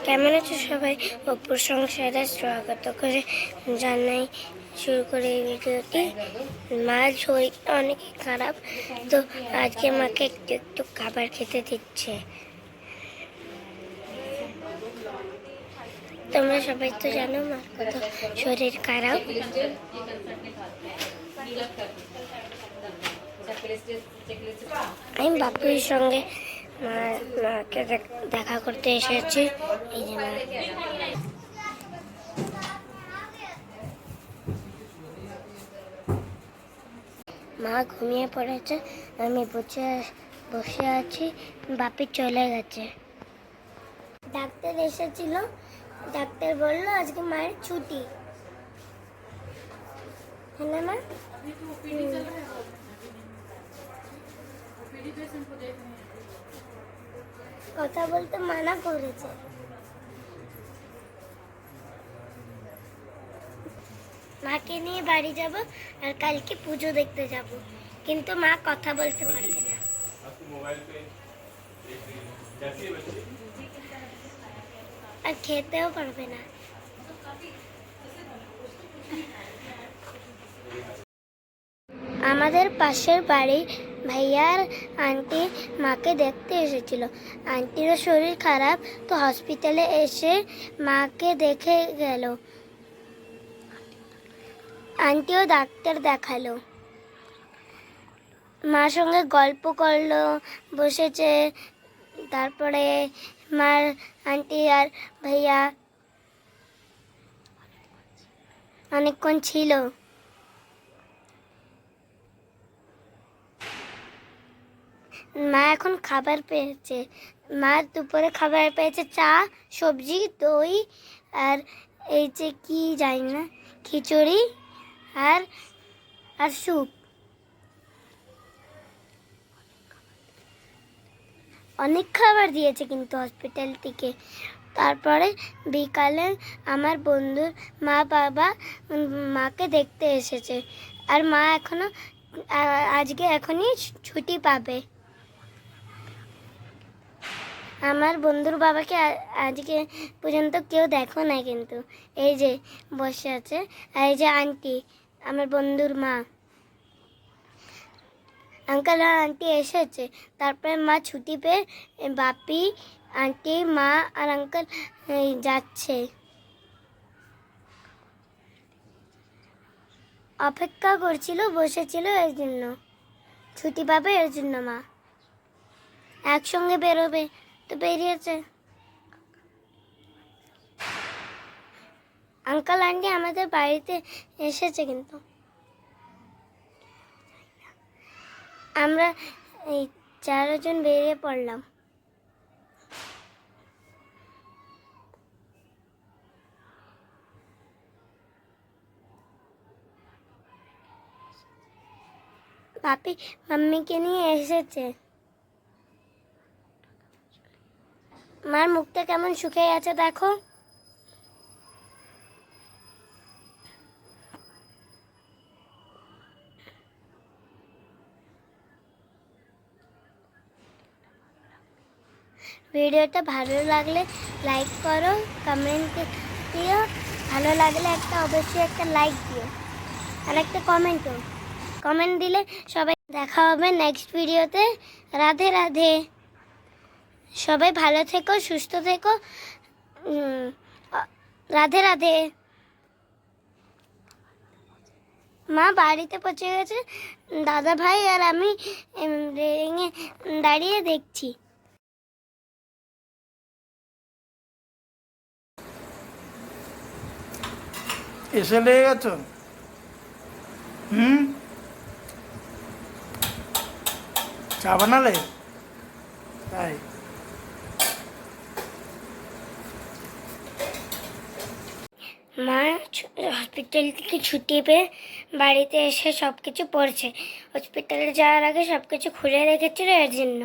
কেমন আছো সবাই? অপুর সংসারে স্বাগত করে জানাই শুরু করে এই ভিডিওটি। মার শরীরটা অনেক খারাপ, তো আজকে মাকে একটু একটু খাবার খেতে দিচ্ছে। তোমরা সবাই তো জানো মার কত শরীর খারাপ। আমি বাপুর সঙ্গে মাকে দেখা করতে এসেছি। এই যে মা ঘুমিয়ে পড়েছে, আমি বসে আছি, বাপি চলে গেছে। ডাক্তার এসেছিল, ডাক্তার বললো আজকে মায়ের ছুটি। হ্যাঁ না মা? কথা বলতে মানা করেছে। মাকে নিয়ে বাড়ি যাব আর কালকে পুজো দেখতে যাব, কিন্তু মা কথা বলতে পারবে না আর খেতেও পারবে না। আমাদের পাশের বাড়ি ভাইয়ার আন্টি মাকে দেখতে এসেছিল। আন্টিরও শরীর খারাপ, তো হসপিটালে এসে মাকে দেখে গেল। আন্টিও ডাক্তার দেখালো, মার সঙ্গে গল্প করলো, বসেছে। তারপরে মার আন্টি আর ভাইয়া অনেকক্ষণ ছিল। মা এখন খাবার পেয়েছে, মা দুপুরে খাবার পেয়েছে চা, সবজি, দই আর এই যে কি জানি না, খিচুড়ি আর আর স্যুপ। অনেক খাবার দিয়েছে কিন্তু হসপিটাল থেকে। তারপরে বিকালে আমার বন্ধুর মা বাবা মাকে দেখতে এসেছে, আর মা আজকে এখনই ছুটি পাবে। আমার বন্ধুর বাবাকে আজকে পর্যন্ত কেউ দেখো না, কিন্তু এই যে বসে আছে, আর এই যে আন্টি আমার বন্ধুর মা, আঙ্কেল আর আন্টি এসেছে। তারপরে মা ছুটি পেয়ে বাপি, আন্টি, মা আর আঙ্কেল যাচ্ছে। অপেক্ষা করছিল, বসেছিল, এর জন্য ছুটি পাবে, এর জন্য মা একসঙ্গে বেরোবে, তো বেরিয়েছে। আঙ্কেল আন্টি আমাদের বাড়িতে এসেছে, কিন্তু আমরা এই 4 জন বেরিয়ে পড়লাম। পাপি মাম্মিকে নিয়ে এসেছে। মার মুখটা কেমন শুকিয়ে আছে দেখো। ভিডিওটা ভালো লাগলে লাইক করো, কমেন্ট দিও। ভালো লাগলে অবশ্যই একটা লাইক দিও আর একটা কমেন্ট দিলে সবাই দেখা হবে নেক্সট ভিডিওতে। রাধে রাধে, সবাই ভালো থেকো, সুস্থ থেকো। রাধে রাধে। মা বাড়িতে পৌঁছে গেছে, দাদা ভাই আর আমি রেলিংয়ে দাঁড়িয়ে দেখছি। এসে লেগে গেছ? চা বানালে? তাই মা হসপিটাল থেকে ছুটি পেয়ে বাড়িতে এসে সব কিছু পড়ছে। হসপিটালে যাওয়ার আগে সব কিছু খুলে রেখেছিল, এর জন্য।